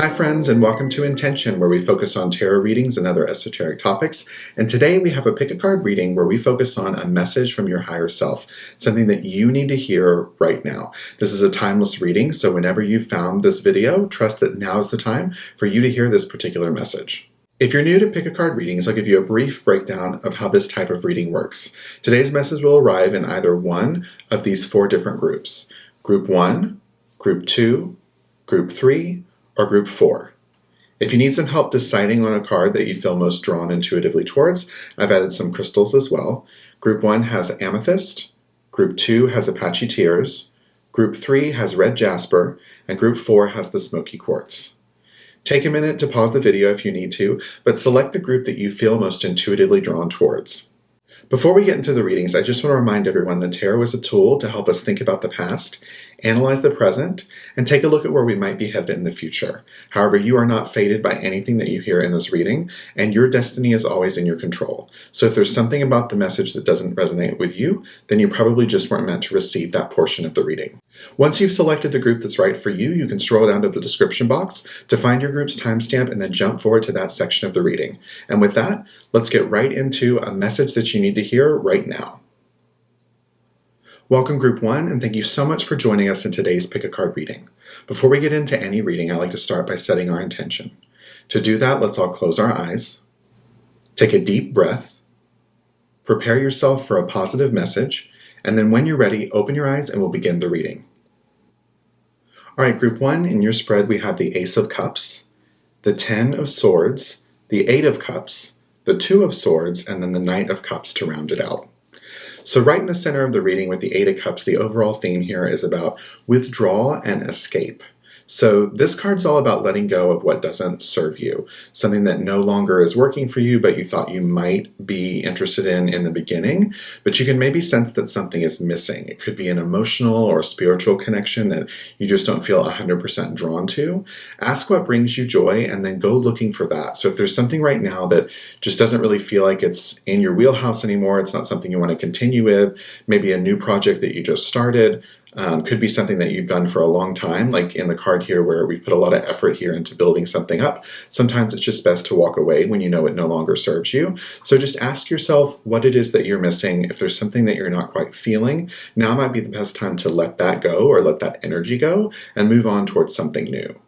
Hi friends, and welcome to Intention, where we focus on tarot readings and other esoteric topics. And today we have a pick a card reading where we focus on a message from your higher self, something that you need to hear right now. This is a timeless reading, so whenever you found this video, trust that now is the time for you to hear this particular message. If you're new to pick a card readings, I'll give you a brief breakdown of how this type of reading works. Today's message will arrive in either one of these four different groups. Group 1, Group 2, Group 3, or Group 4. If you need some help deciding on a card that you feel most drawn intuitively towards, I've added some crystals as well. Group 1 has amethyst, Group 2 has Apache tears, Group 3 has red jasper, and Group 4 has the smoky quartz. Take a minute to pause the video if you need to, but select the group that you feel most intuitively drawn towards. Before we get into the readings, I just want to remind everyone that tarot is a tool to help us think about the past, analyze the present, and take a look at where we might be headed in the future. However, you are not fated by anything that you hear in this reading, and your destiny is always in your control. So if there's something about the message that doesn't resonate with you, then you probably just weren't meant to receive that portion of the reading. Once you've selected the group that's right for you, you can scroll down to the description box to find your group's timestamp and then jump forward to that section of the reading. And with that, let's get right into a message that you need to hear right now. Welcome Group 1, and thank you so much for joining us in today's Pick a Card reading. Before we get into any reading, I like to start by setting our intention. To do that, let's all close our eyes, take a deep breath, prepare yourself for a positive message, and then when you're ready, open your eyes and we'll begin the reading. All right, Group 1, in your spread we have the Ace of Cups, the 10 of Swords, the 8 of Cups, the 2 of Swords, and then the Knight of Cups to round it out. So right in the center of the reading with the 8 of Cups, the overall theme here is about withdrawal and escape. So this card's all about letting go of what doesn't serve you, something that no longer is working for you, but you thought you might be interested in the beginning, but you can maybe sense that something is missing. It could be an emotional or spiritual connection that you just don't feel 100% drawn to. Ask what brings you joy and then go looking for that. So if there's something right now that just doesn't really feel like it's in your wheelhouse anymore, it's not something you want to continue with, maybe a new project that you just started, could be something that you've done for a long time, like in the card here where we put a lot of effort here into building something up. Sometimes it's just best to walk away when you know it no longer serves you. So just ask yourself what it is that you're missing. If there's something that you're not quite feeling, now might be the best time to let that go or let that energy go and move on towards something new.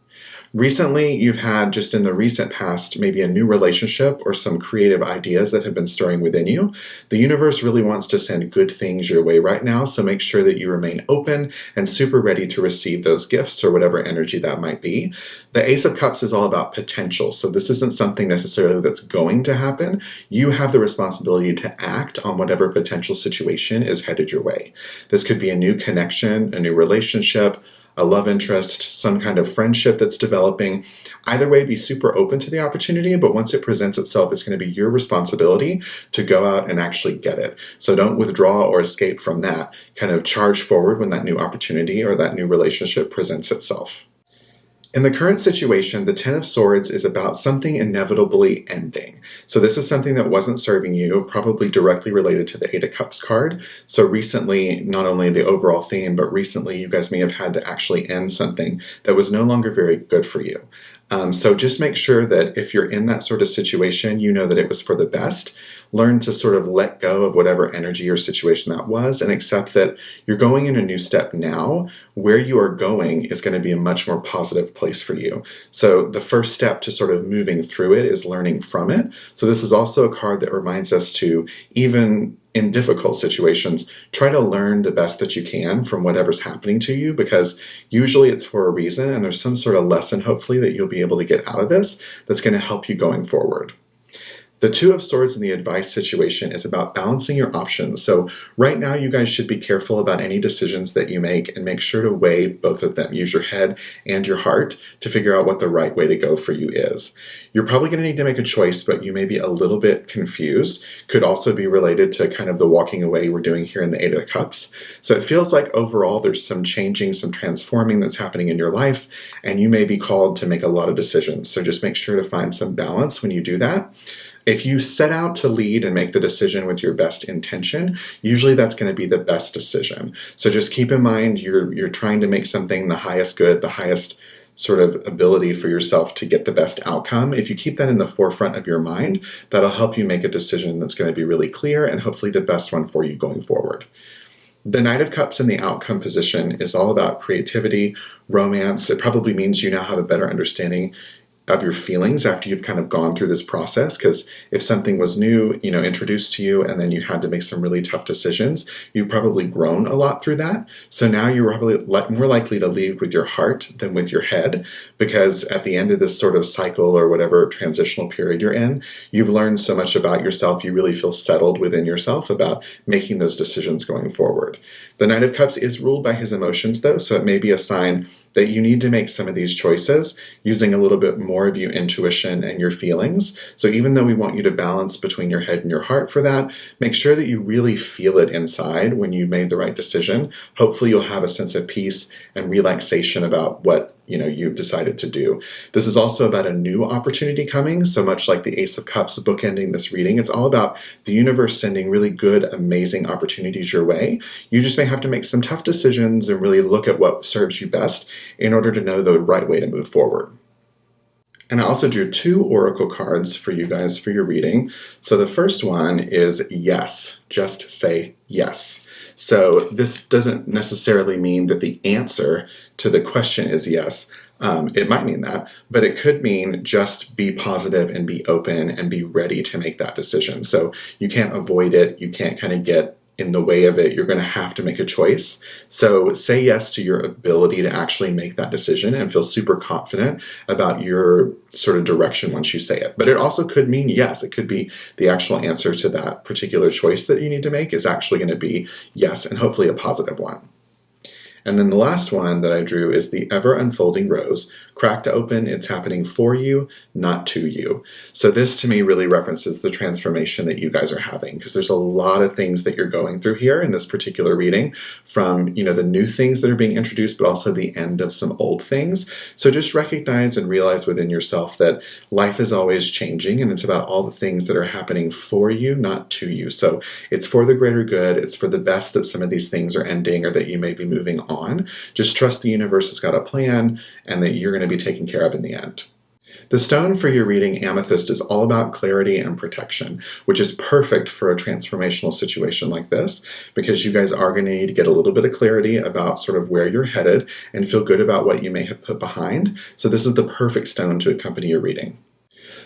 Recently, you've had, just in the recent past, maybe a new relationship or some creative ideas that have been stirring within you. The universe really wants to send good things your way right now, so make sure that you remain open and super ready to receive those gifts or whatever energy that might be. The Ace of Cups is all about potential, so this isn't something necessarily that's going to happen. You have the responsibility to act on whatever potential situation is headed your way. This could be a new connection, a new relationship, a love interest, some kind of friendship that's developing. Either way, be super open to the opportunity, but once it presents itself, it's going to be your responsibility to go out and actually get it. So don't withdraw or escape from that. Kind of charge forward when that new opportunity or that new relationship presents itself. In the current situation, the 10 of Swords is about something inevitably ending. So this is something that wasn't serving you, probably directly related to the 8 of Cups card. So recently, not only the overall theme, but recently you guys may have had to actually end something that was no longer very good for you. So just make sure that if you're in that sort of situation, you know that it was for the best. Learn to sort of let go of whatever energy or situation that was and accept that you're going in a new step now. Where you are going is going to be a much more positive place for you. So the first step to sort of moving through it is learning from it. So this is also a card that reminds us to, even in difficult situations, try to learn the best that you can from whatever's happening to you, because usually it's for a reason and there's some sort of lesson, hopefully, that you'll be able to get out of this that's going to help you going forward. The 2 of Swords in the advice situation is about balancing your options. So right now you guys should be careful about any decisions that you make and make sure to weigh both of them. Use your head and your heart to figure out what the right way to go for you is. You're probably going to need to make a choice, but you may be a little bit confused. Could also be related to kind of the walking away we're doing here in the 8 of Cups. So it feels like overall there's some changing, some transforming that's happening in your life, and you may be called to make a lot of decisions. So just make sure to find some balance when you do that. If you set out to lead and make the decision with your best intention, usually that's going to be the best decision. So just keep in mind you're trying to make something the highest good, the highest sort of ability for yourself to get the best outcome, if you keep that in the forefront of your mind, that'll help you make a decision that's going to be really clear and hopefully the best one for you going forward. The Knight of Cups in the outcome position is all about creativity, romance. It probably means you now have a better understanding of your feelings after you've kind of gone through this process, because if something was new, introduced to you, and then you had to make some really tough decisions, you've probably grown a lot through that. So now you're probably more likely to lead with your heart than with your head, because at the end of this sort of cycle or whatever transitional period you're in, you've learned so much about yourself. You really feel settled within yourself about making those decisions going forward. The Knight of Cups is ruled by his emotions, though, so it may be a sign that you need to make some of these choices using a little bit more of your intuition and your feelings. So even though we want you to balance between your head and your heart for that, make sure that you really feel it inside when you made the right decision. Hopefully you'll have a sense of peace and relaxation about what you've decided to do. This is also about a new opportunity coming. So much like the Ace of Cups bookending this reading, it's all about the universe sending really good, amazing opportunities your way. You just may have to make some tough decisions and really look at what serves you best in order to know the right way to move forward. And I also drew 2 oracle cards for you guys for your reading. So the first one is yes. Just say yes. So this doesn't necessarily mean that the answer to the question is yes. It might mean that, but it could mean just be positive and be open and be ready to make that decision. So you can't avoid it. You can't kind of get in the way of it. You're going to have to make a choice. So say yes to your ability to actually make that decision and feel super confident about your sort of direction once you say it. But it also could mean yes. It could be the actual answer to that particular choice that you need to make is actually going to be yes, and hopefully a positive one. And then the last one that I drew is the ever unfolding rose. Cracked open, it's happening for you, not to you. So this to me really references the transformation that you guys are having, because there's a lot of things that you're going through here in this particular reading, from the new things that are being introduced, but also the end of some old things. So just recognize and realize within yourself that life is always changing, and it's about all the things that are happening for you, not to you. So it's for the greater good, it's for the best that some of these things are ending or that you may be moving on. Just trust the universe has got a plan and that you're going to be taken care of in the end. The stone for your reading, amethyst, is all about clarity and protection, which is perfect for a transformational situation like this, because you guys are going to need to get a little bit of clarity about sort of where you're headed and feel good about what you may have put behind. So this is the perfect stone to accompany your reading.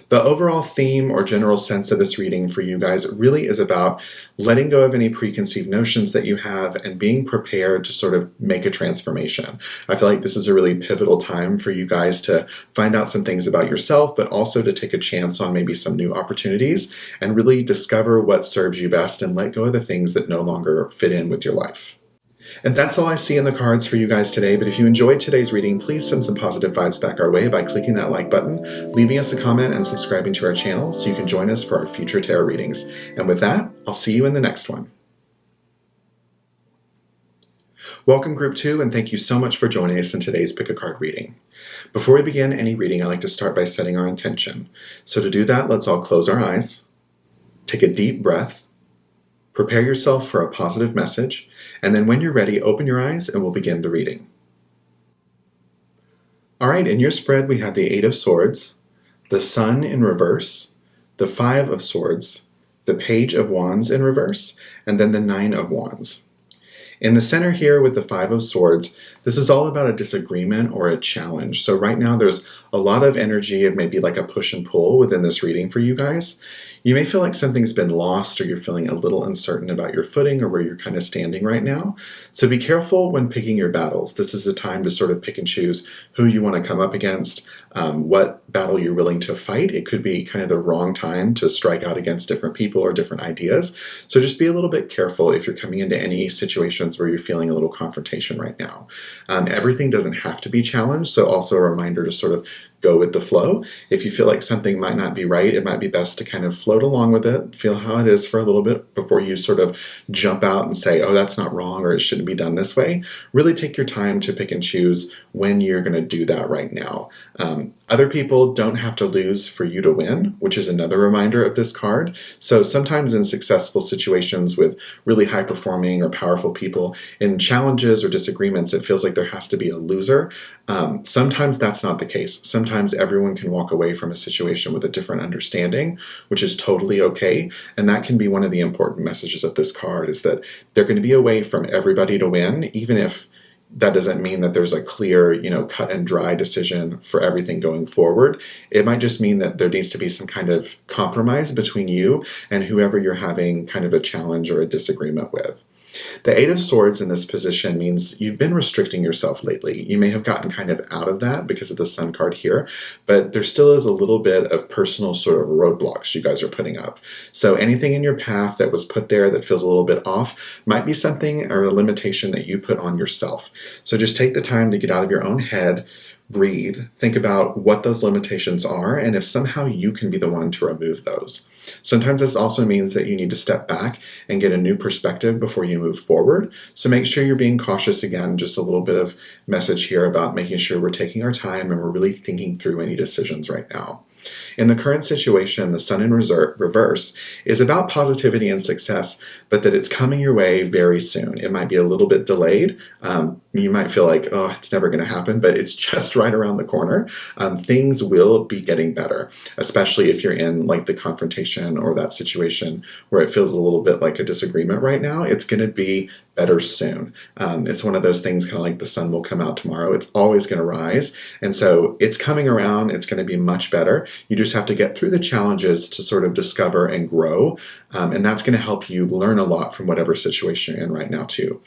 The overall theme or general sense of this reading for you guys really is about letting go of any preconceived notions that you have and being prepared to sort of make a transformation. I feel like this is a really pivotal time for you guys to find out some things about yourself, but also to take a chance on maybe some new opportunities and really discover what serves you best and let go of the things that no longer fit in with your life. And that's all I see in the cards for you guys today, but if you enjoyed today's reading, please send some positive vibes back our way by clicking that like button, leaving us a comment, and subscribing to our channel so you can join us for our future tarot readings. And with that, I'll see you in the next one. Welcome Group 2, and thank you so much for joining us in today's Pick a Card reading. Before we begin any reading, I like to start by setting our intention. So to do that, let's all close our eyes, take a deep breath, prepare yourself for a positive message, and then when you're ready, open your eyes and we'll begin the reading. All right, in your spread, we have the 8 of Swords, the Sun in reverse, the 5 of Swords, the Page of Wands in reverse, and then the 9 of Wands. In the center here with the 5 of Swords, this is all about a disagreement or a challenge. So right now there's a lot of energy of maybe like a push and pull within this reading for you guys. You may feel like something's been lost or you're feeling a little uncertain about your footing or where you're kind of standing right now. So be careful when picking your battles. This is a time to sort of pick and choose who you want to come up against, what battle you're willing to fight. It could be kind of the wrong time to strike out against different people or different ideas. So just be a little bit careful if you're coming into any situations where you're feeling a little confrontation right now. Everything doesn't have to be challenged, so also a reminder to sort of go with the flow. If you feel like something might not be right, it might be best to kind of float along with it, feel how it is for a little bit before you sort of jump out and say, oh, that's not wrong, or it shouldn't be done this way. Really take your time to pick and choose when you're going to do that right now. Other people don't have to lose for you to win, which is another reminder of this card. So sometimes in successful situations with really high performing or powerful people, in challenges or disagreements, it feels like there has to be a loser. Sometimes that's not the case. Sometimes everyone can walk away from a situation with a different understanding, which is totally okay. And that can be one of the important messages of this card, is that there can be a way from everybody to win, even if that doesn't mean that there's a clear, cut and dry decision for everything going forward. It might just mean that there needs to be some kind of compromise between you and whoever you're having kind of a challenge or a disagreement with. The Eight of Swords in this position means you've been restricting yourself lately. You may have gotten kind of out of that because of the Sun card here, but there still is a little bit of personal sort of roadblocks you guys are putting up. So anything in your path that was put there that feels a little bit off might be something or a limitation that you put on yourself. So just take the time to get out of your own head, breathe, think about what those limitations are, and if somehow you can be the one to remove those. Sometimes this also means that you need to step back and get a new perspective before you move forward. So make sure you're being cautious again, just a little bit of message here about making sure we're taking our time and we're really thinking through any decisions right now. In the current situation, the Sun in reverse is about positivity and success, but that it's coming your way very soon. It might be a little bit delayed. You might feel like, oh, it's never going to happen, but it's just right around the corner. Things will be getting better, especially if you're in like the confrontation or that situation where it feels a little bit like a disagreement right now. It's going to be better soon. It's one of those things kind of like the sun will come out tomorrow. It's always going to rise. And so it's coming around. It's going to be much better. You just have to get through the challenges to sort of discover and grow. And that's going to help you learn a lot from whatever situation you're in right now too.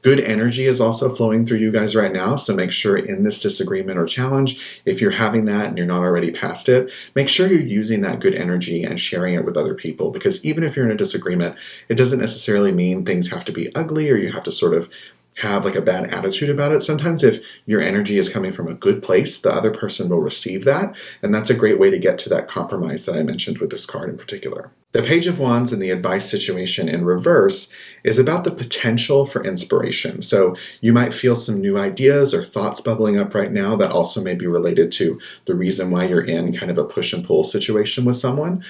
Good energy is also flowing through you guys right now, so make sure in this disagreement or challenge, if you're having that and you're not already past it, make sure you're using that good energy and sharing it with other people, because even if you're in a disagreement, it doesn't necessarily mean things have to be ugly or you have to sort of have like a bad attitude about it. Sometimes if your energy is coming from a good place, the other person will receive that, and that's a great way to get to that compromise that I mentioned with this card in particular. The Page of Wands in the advice situation in reverse is about the potential for inspiration. So you might feel some new ideas or thoughts bubbling up right now that also may be related to the reason why you're in kind of a push and pull situation with someone.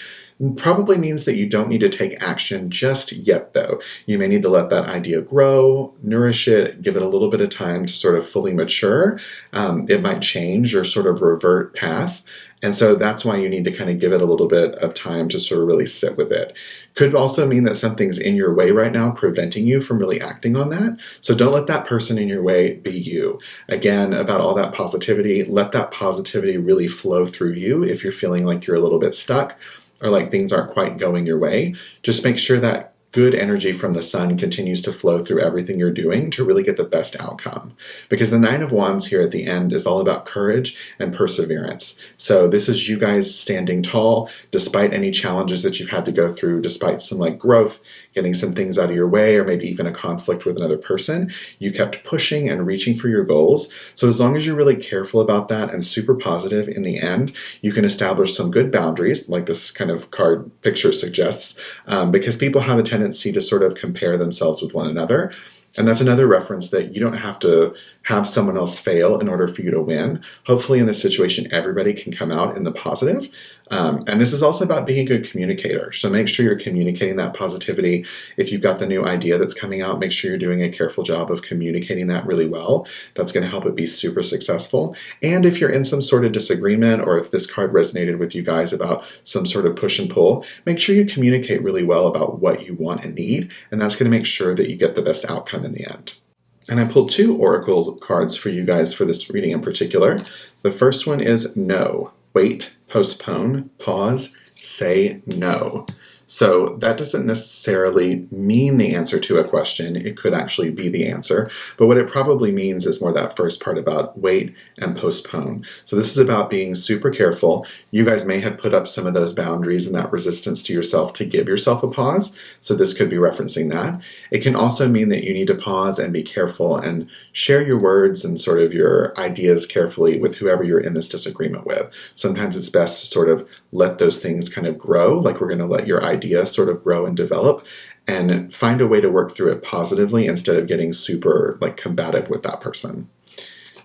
Probably means that you don't need to take action just yet, though. You may need to let that idea grow, nourish it, give it a little bit of time to sort of fully mature. It might change or sort of revert path. And so that's why you need to kind of give it a little bit of time to sort of really sit with it. Could also mean that something's in your way right now, preventing you from really acting on that. So don't let that person in your way be you. Again, about all that positivity, let that positivity really flow through you if you're feeling like you're a little bit stuck or like things aren't quite going your way. Just make sure that good energy from the sun continues to flow through everything you're doing to really get the best outcome. Because the Nine of Wands here at the end is all about courage and perseverance. So this is you guys standing tall, despite any challenges that you've had to go through, despite some like growth, getting some things out of your way, or maybe even a conflict with another person. You kept pushing and reaching for your goals. So as long as you're really careful about that and super positive in the end, you can establish some good boundaries, like this kind of card picture suggests, because people have a tendency to sort of compare themselves with one another. And that's another reference that you don't have to have someone else fail in order for you to win. Hopefully in this situation, everybody can come out in the positive. And this is also about being a good communicator. So make sure you're communicating that positivity. If you've got the new idea that's coming out, make sure you're doing a careful job of communicating that really well. That's going to help it be super successful. And if you're in some sort of disagreement, or if this card resonated with you guys about some sort of push and pull, make sure you communicate really well about what you want and need. And that's going to make sure that you get the best outcome in the end. And I pulled two oracle cards for you guys for this reading in particular. The first one is no. Wait, postpone, pause, say no. So that doesn't necessarily mean the answer to a question. It could actually be the answer. But what it probably means is more that first part about wait and postpone. So this is about being super careful. You guys may have put up some of those boundaries and that resistance to yourself to give yourself a pause. So this could be referencing that. It can also mean that you need to pause and be careful and share your words and sort of your ideas carefully with whoever you're in this disagreement with. Sometimes it's best to sort of let those things kind of grow, like we're going to let your idea sort of grow and develop, and find a way to work through it positively instead of getting super like combative with that person.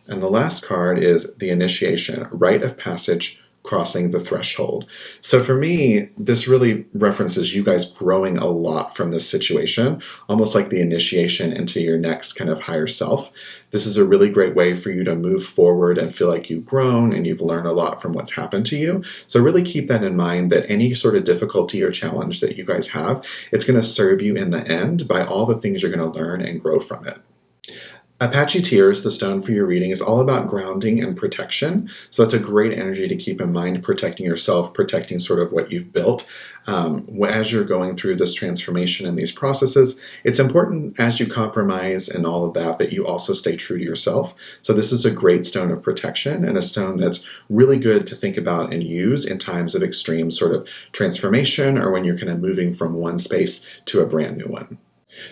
And the last card is the initiation, rite of passage, crossing the threshold. So for me, this really references you guys growing a lot from this situation, almost like the initiation into your next kind of higher self. This is a really great way for you to move forward and feel like you've grown and you've learned a lot from what's happened to you. So really keep that in mind, that any sort of difficulty or challenge that you guys have, it's going to serve you in the end by all the things you're going to learn and grow from it. Apache Tears, the stone for your reading, is all about grounding and protection. So that's a great energy to keep in mind, protecting yourself, protecting sort of what you've built. As you're going through this transformation and these processes, it's important as you compromise and all of that, that you also stay true to yourself. So this is a great stone of protection and a stone that's really good to think about and use in times of extreme sort of transformation or when you're kind of moving from one space to a brand new one.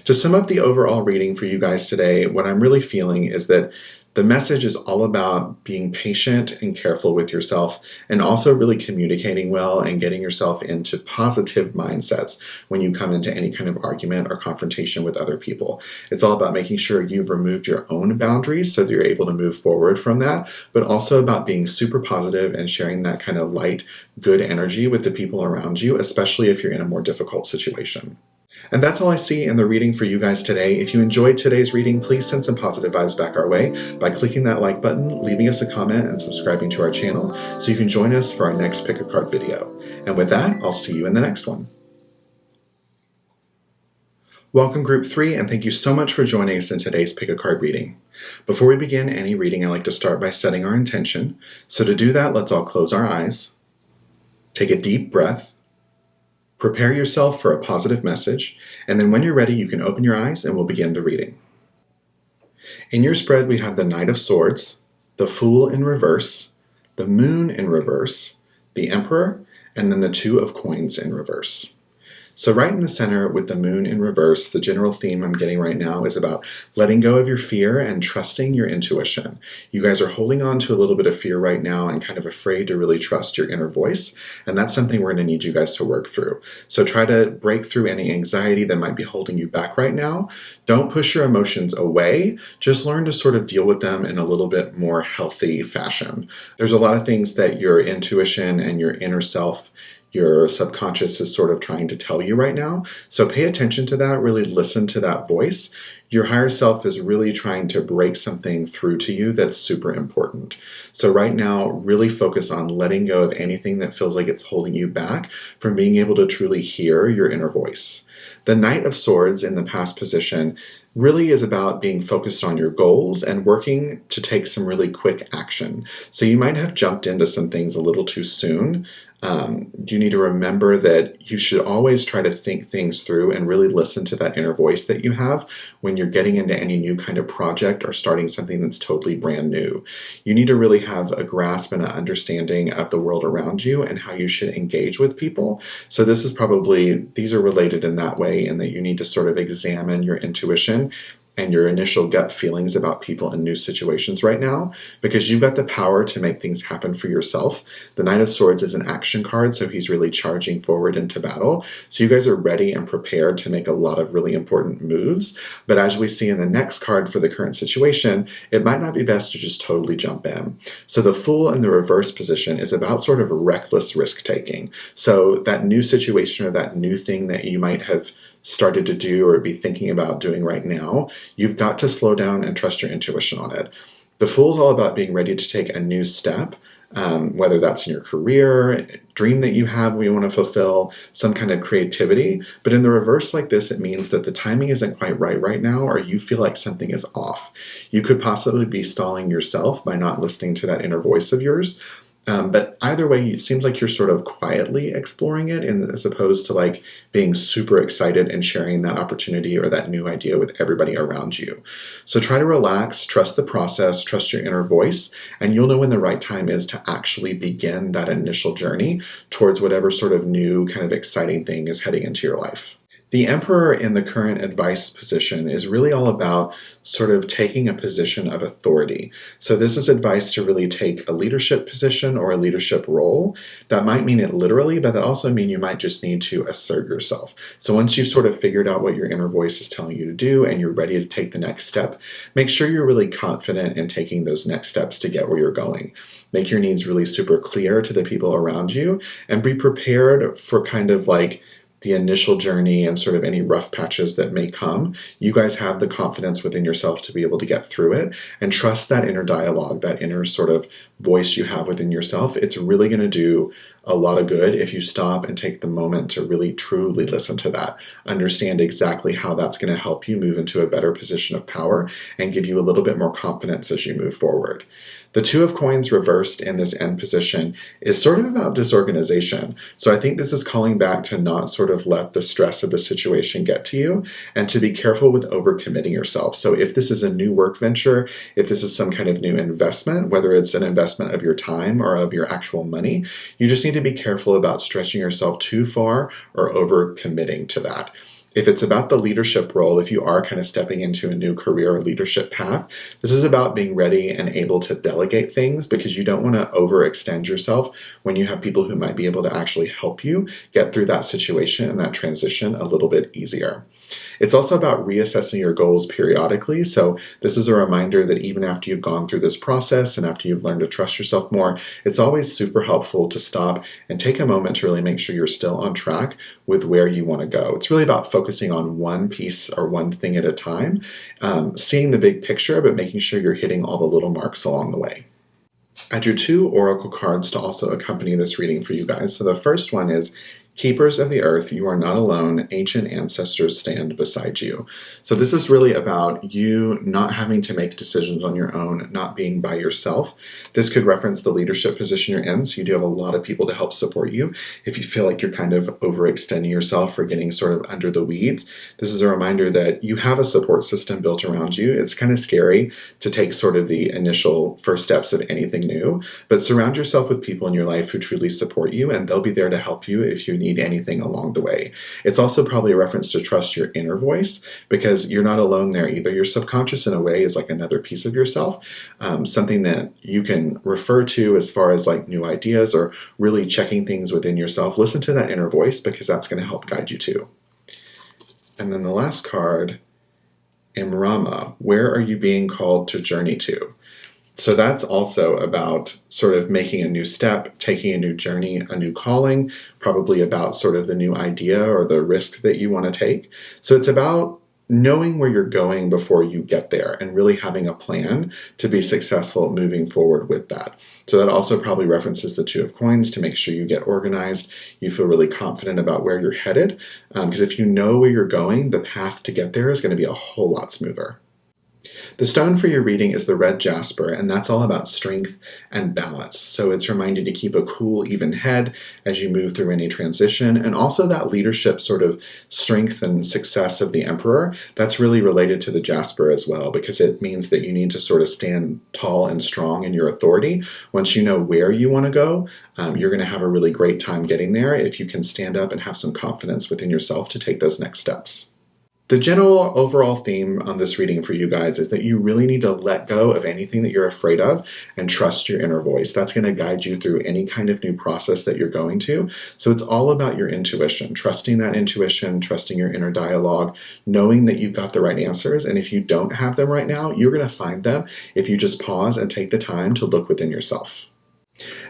To sum up the overall reading for you guys today, what I'm really feeling is that the message is all about being patient and careful with yourself, and also really communicating well and getting yourself into positive mindsets when you come into any kind of argument or confrontation with other people. It's all about making sure you've removed your own boundaries so that you're able to move forward from that, but also about being super positive and sharing that kind of light, good energy with the people around you, especially if you're in a more difficult situation. And that's all I see in the reading for you guys today. If you enjoyed today's reading, please send some positive vibes back our way by clicking that like button, leaving us a comment, and subscribing to our channel so you can join us for our next Pick a Card video. And with that, I'll see you in the next one. Welcome Group 3, and thank you so much for joining us in today's Pick a Card reading. Before we begin any reading, I like to start by setting our intention. So to do that, let's all close our eyes, take a deep breath, prepare yourself for a positive message, and then when you're ready, you can open your eyes and we'll begin the reading. In your spread, we have the Knight of Swords, the Fool in reverse, the Moon in reverse, the Emperor, and then the Two of Coins in reverse. So right in the center with the Moon in reverse, the general theme I'm getting right now is about letting go of your fear and trusting your intuition. You guys are holding on to a little bit of fear right now and kind of afraid to really trust your inner voice. And that's something we're going to need you guys to work through. So try to break through any anxiety that might be holding you back right now. Don't push your emotions away. Just learn to sort of deal with them in a little bit more healthy fashion. There's a lot of things that your intuition and your inner self, your subconscious is sort of trying to tell you right now. So pay attention to that, really listen to that voice. Your higher self is really trying to break something through to you that's super important. So right now, really focus on letting go of anything that feels like it's holding you back from being able to truly hear your inner voice. The Knight of Swords in the past position really is about being focused on your goals and working to take some really quick action. So you might have jumped into some things a little too soon. You need to remember that you should always try to think things through and really listen to that inner voice that you have when you're getting into any new kind of project or starting something that's totally brand new. You need to really have a grasp and an understanding of the world around you and how you should engage with people. So these are related in that way, in that you need to sort of examine your intuition and your initial gut feelings about people in new situations right now, because you've got the power to make things happen for yourself. The Knight of Swords is an action card, so he's really charging forward into battle. So you guys are ready and prepared to make a lot of really important moves. But as we see in the next card for the current situation, it might not be best to just totally jump in. So the Fool in the reverse position is about sort of reckless risk-taking. So that new situation or that new thing that you might have started to do or be thinking about doing right now, you've got to slow down and trust your intuition on it. The Fool's all about being ready to take a new step, whether that's in your career, dream that you have we want to fulfill, some kind of creativity. But in the reverse like this, it means that the timing isn't quite right now, or you feel like something is off. You could possibly be stalling yourself by not listening to that inner voice of yours. But either way, it seems like you're sort of quietly exploring it, as opposed to like being super excited and sharing that opportunity or that new idea with everybody around you. So try to relax, trust the process, trust your inner voice, and you'll know when the right time is to actually begin that initial journey towards whatever sort of new kind of exciting thing is heading into your life. The Emperor in the current advice position is really all about sort of taking a position of authority. So this is advice to really take a leadership position or a leadership role. That might mean it literally, but that also mean you might just need to assert yourself. So once you've sort of figured out what your inner voice is telling you to do and you're ready to take the next step, make sure you're really confident in taking those next steps to get where you're going. Make your needs really super clear to the people around you and be prepared for kind of like the initial journey and sort of any rough patches that may come. You guys have the confidence within yourself to be able to get through it, and trust that inner dialogue, that inner sort of voice you have within yourself. It's really going to do a lot of good if you stop and take the moment to really truly listen to that. Understand exactly how that's going to help you move into a better position of power and give you a little bit more confidence as you move forward. The Two of Coins reversed in this end position is sort of about disorganization. So I think this is calling back to not sort of let the stress of the situation get to you and to be careful with overcommitting yourself. So if this is a new work venture, if this is some kind of new investment, whether it's an investment of your time or of your actual money, you just need to be careful about stretching yourself too far or overcommitting to that. If it's about the leadership role, if you are kind of stepping into a new career or leadership path, this is about being ready and able to delegate things, because you don't want to overextend yourself when you have people who might be able to actually help you get through that situation and that transition a little bit easier. It's also about reassessing your goals periodically. So this is a reminder that even after you've gone through this process and after you've learned to trust yourself more, it's always super helpful to stop and take a moment to really make sure you're still on track with where you want to go. It's really about focusing on one piece or one thing at a time, seeing the big picture, but making sure you're hitting all the little marks along the way. I drew 2 oracle cards to also accompany this reading for you guys. So the first one is Keepers of the Earth, you are not alone. Ancient ancestors stand beside you. So this is really about you not having to make decisions on your own, not being by yourself. This could reference the leadership position you're in, so you do have a lot of people to help support you. If you feel like you're kind of overextending yourself or getting sort of under the weeds, this is a reminder that you have a support system built around you. It's kind of scary to take sort of the initial first steps of anything new, but surround yourself with people in your life who truly support you, and they'll be there to help you if you need anything along the way. It's also probably a reference to trust your inner voice, because you're not alone there either. Your subconscious in a way is like another piece of yourself, something that you can refer to as far as like new ideas or really checking things within yourself. Listen to that inner voice, because that's going to help guide you too. And then the last card, Imrama, where are you being called to journey to? So that's also about sort of making a new step, taking a new journey, a new calling, probably about sort of the new idea or the risk that you want to take. So it's about knowing where you're going before you get there and really having a plan to be successful moving forward with that. So that also probably references the Two of Coins to make sure you get organized, you feel really confident about where you're headed, because if you know where you're going, the path to get there is going to be a whole lot smoother. The stone for your reading is the red jasper, and that's all about strength and balance. So it's reminding you to keep a cool, even head as you move through any transition, and also that leadership sort of strength and success of the Emperor, that's really related to the jasper as well, because it means that you need to sort of stand tall and strong in your authority. Once you know where you want to go, you're going to have a really great time getting there if you can stand up and have some confidence within yourself to take those next steps. The general overall theme on this reading for you guys is that you really need to let go of anything that you're afraid of and trust your inner voice. That's going to guide you through any kind of new process that you're going to. So it's all about your intuition, trusting that intuition, trusting your inner dialogue, knowing that you've got the right answers. And if you don't have them right now, you're going to find them if you just pause and take the time to look within yourself.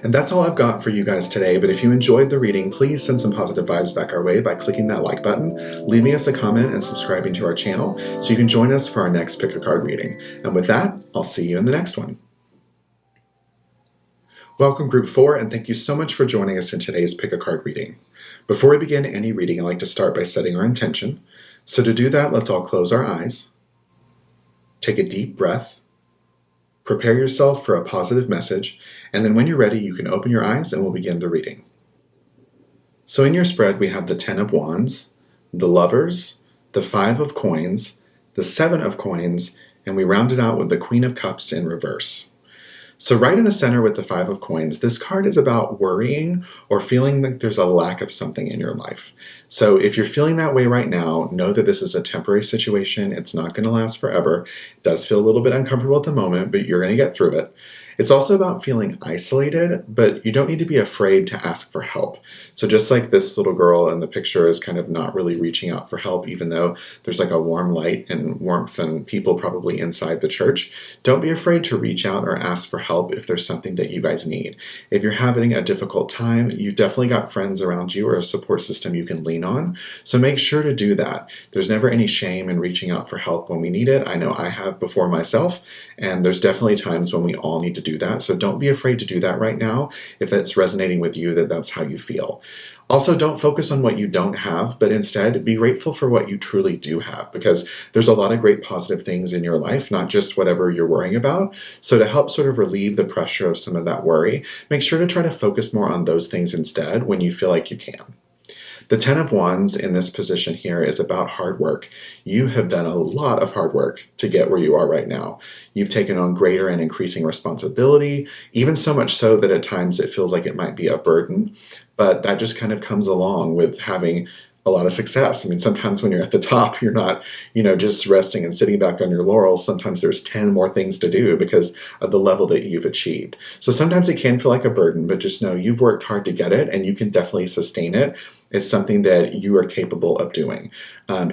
And that's all I've got for you guys today, but if you enjoyed the reading, please send some positive vibes back our way by clicking that like button, leaving us a comment, and subscribing to our channel so you can join us for our next Pick a Card reading. And with that, I'll see you in the next one. Welcome Group 4, and thank you so much for joining us in today's Pick a Card reading. Before we begin any reading, I like to start by setting our intention. So to do that, let's all close our eyes, take a deep breath, prepare yourself for a positive message, and then when you're ready, you can open your eyes and we'll begin the reading. So in your spread, we have the 10 of Wands, the Lovers, the 5 of Coins, the 7 of Coins, and we round it out with the Queen of Cups in reverse. So right in the center with the Five of Coins, this card is about worrying or feeling like there's a lack of something in your life. So if you're feeling that way right now, know that this is a temporary situation. It's not going to last forever. It does feel a little bit uncomfortable at the moment, but you're going to get through it. It's also about feeling isolated, but you don't need to be afraid to ask for help. So just like this little girl in the picture is kind of not really reaching out for help, even though there's like a warm light and warmth and people probably inside the church, don't be afraid to reach out or ask for help if there's something that you guys need. If you're having a difficult time, you've definitely got friends around you or a support system you can lean on. So make sure to do that. There's never any shame in reaching out for help when we need it. I know I have before myself, and there's definitely times when we all need to do that. So don't be afraid to do that right now if that's resonating with you, that's how you feel. Also, don't focus on what you don't have, but instead be grateful for what you truly do have, because there's a lot of great positive things in your life, not just whatever you're worrying about. So to help sort of relieve the pressure of some of that worry, make sure to try to focus more on those things instead when you feel like you can. The Ten of Wands in this position here is about hard work. You have done a lot of hard work to get where you are right now. You've taken on greater and increasing responsibility, even so much so that at times it feels like it might be a burden, but that just kind of comes along with having a lot of success. I mean, sometimes when you're at the top, you're not, just resting and sitting back on your laurels. Sometimes there's 10 more things to do because of the level that you've achieved. So sometimes it can feel like a burden, but just know you've worked hard to get it and you can definitely sustain it. It's something that you are capable of doing.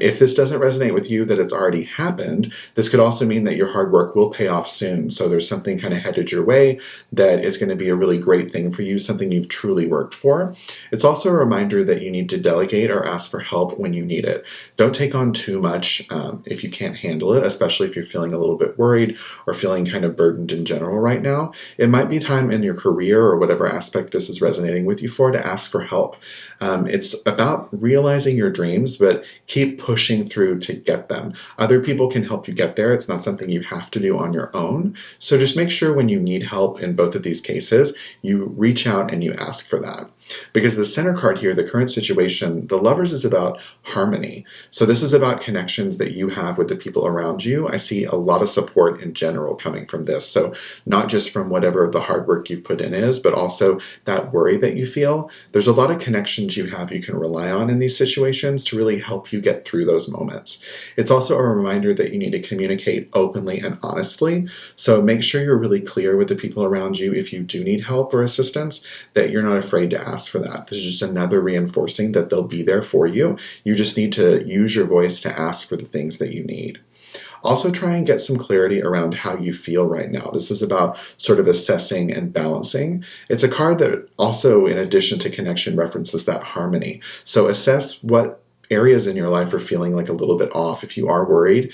If this doesn't resonate with you, that it's already happened, this could also mean that your hard work will pay off soon. So there's something kind of headed your way that is going to be a really great thing for you, something you've truly worked for. It's also a reminder that you need to delegate or ask for help when you need it. Don't take on too much if you can't handle it, especially if you're feeling a little bit worried or feeling kind of burdened in general right now. It might be time in your career or whatever aspect this is resonating with you for to ask for help. It's about realizing your dreams, but keep pushing through to get them. Other people can help you get there. It's not something you have to do on your own. So just make sure when you need help in both of these cases, you reach out and you ask for that. Because the center card here, the current situation, the Lovers is about harmony. So this is about connections that you have with the people around you. I see a lot of support in general coming from this. So not just from whatever the hard work you've put in is, but also that worry that you feel. There's a lot of connections you have you can rely on in these situations to really help you get through those moments. It's also a reminder that you need to communicate openly and honestly. So make sure you're really clear with the people around you if you do need help or assistance, that you're not afraid to ask for that. This is just another reinforcing that they'll be there for you. You just need to use your voice to ask for the things that you need. Also try and get some clarity around how you feel right now. This is about sort of assessing and balancing. It's a card that also, in addition to connection, references that harmony. So assess what areas in your life are feeling like a little bit off. If you are worried,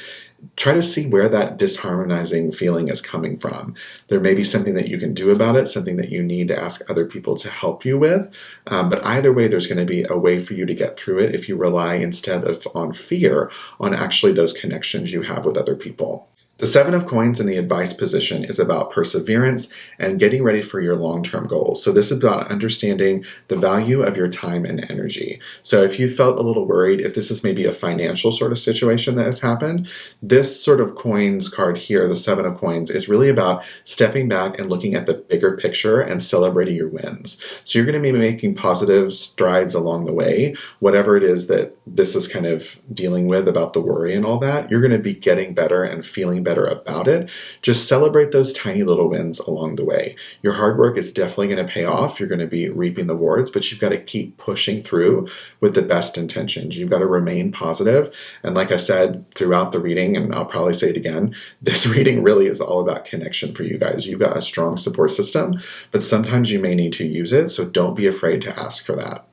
try to see where that disharmonizing feeling is coming from. There may be something that you can do about it, something that you need to ask other people to help you with. But either way, there's going to be a way for you to get through it if you rely instead of on fear, on actually those connections you have with other people. The Seven of Coins in the advice position is about perseverance and getting ready for your long-term goals. So this is about understanding the value of your time and energy. So if you felt a little worried, if this is maybe a financial sort of situation that has happened, this sort of coins card here, the Seven of Coins, is really about stepping back and looking at the bigger picture and celebrating your wins. So you're going to be making positive strides along the way. Whatever it is that this is kind of dealing with about the worry and all that, you're going to be getting better and feeling better about it. Just celebrate those tiny little wins along the way. Your hard work is definitely going to pay off. You're going to be reaping the rewards, but you've got to keep pushing through with the best intentions. You've got to remain positive. And like I said throughout the reading, and I'll probably say it again, this reading really is all about connection for you guys. You've got a strong support system, but sometimes you may need to use it. So don't be afraid to ask for that.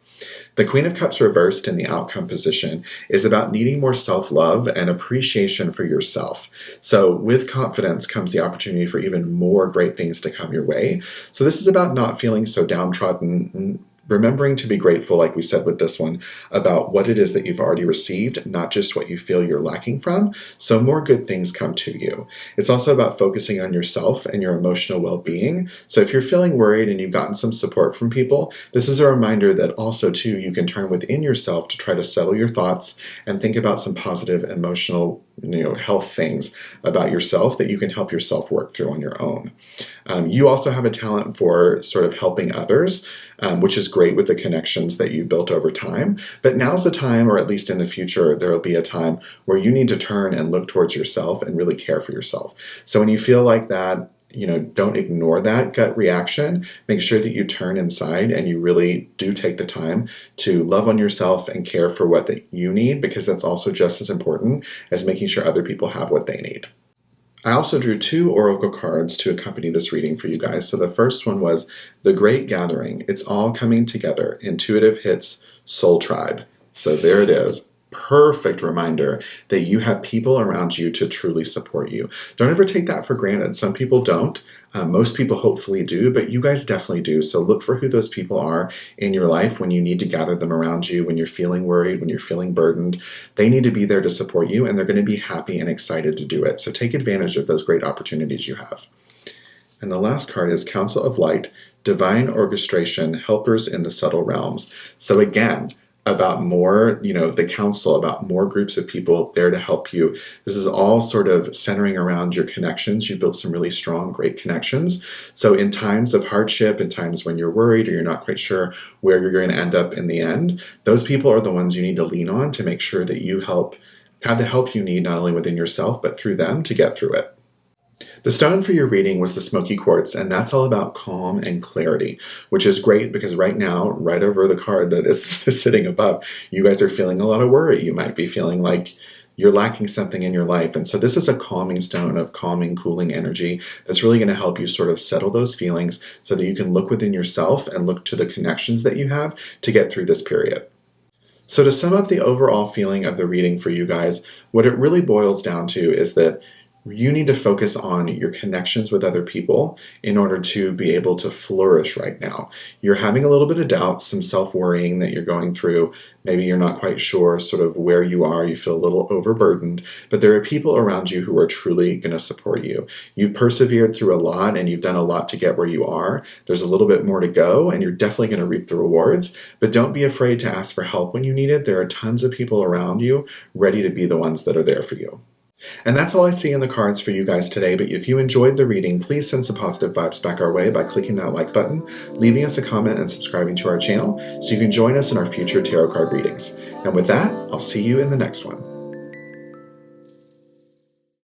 The Queen of Cups reversed in the outcome position is about needing more self-love and appreciation for yourself. So with confidence comes the opportunity for even more great things to come your way. So this is about not feeling so downtrodden, remembering to be grateful, like we said with this one, about what it is that you've already received, not just what you feel you're lacking from, so more good things come to you. It's also about focusing on yourself and your emotional well-being. So if you're feeling worried and you've gotten some support from people, this is a reminder that also, too, you can turn within yourself to try to settle your thoughts and think about some positive emotional health things about yourself that you can help yourself work through on your own. You also have a talent for sort of helping others, which is great with the connections that you built over time. But now's the time, or at least in the future, there will be a time where you need to turn and look towards yourself and really care for yourself. So when you feel like that, don't ignore that gut reaction. Make sure that you turn inside and you really do take the time to love on yourself and care for what that you need, because that's also just as important as making sure other people have what they need. I also drew 2 oracle cards to accompany this reading for you guys. So the first one was The Great Gathering. It's all coming together. Intuitive hits Soul Tribe. So there it is. Perfect reminder that you have people around you to truly support you. Don't ever take that for granted. Some people don't. Most people hopefully do, but you guys definitely do. So look for who those people are in your life when you need to gather them around you, when you're feeling worried, when you're feeling burdened. They need to be there to support you, and they're going to be happy and excited to do it. So take advantage of those great opportunities you have. And the last card is Council of Light, Divine Orchestration, Helpers in the Subtle Realms. So again, about more, the council, about more groups of people there to help you. This is all sort of centering around your connections. You built some really strong, great connections. So in times of hardship, in times when you're worried or you're not quite sure where you're going to end up in the end, those people are the ones you need to lean on to make sure that you have the help you need, not only within yourself, but through them to get through it. The stone for your reading was the smoky quartz, and that's all about calm and clarity, which is great because right now, right over the card that is sitting above, you guys are feeling a lot of worry. You might be feeling like you're lacking something in your life. And so this is a calming stone of calming, cooling energy that's really going to help you sort of settle those feelings so that you can look within yourself and look to the connections that you have to get through this period. So to sum up the overall feeling of the reading for you guys, what it really boils down to is that you need to focus on your connections with other people in order to be able to flourish right now. You're having a little bit of doubt, some self-worrying that you're going through. Maybe you're not quite sure sort of where you are. You feel a little overburdened, but there are people around you who are truly going to support you. You've persevered through a lot and you've done a lot to get where you are. There's a little bit more to go and you're definitely going to reap the rewards, but don't be afraid to ask for help when you need it. There are tons of people around you ready to be the ones that are there for you. And that's all I see in the cards for you guys today, but if you enjoyed the reading, please send some positive vibes back our way by clicking that like button, leaving us a comment, and subscribing to our channel so you can join us in our future tarot card readings. And with that, I'll see you in the next one.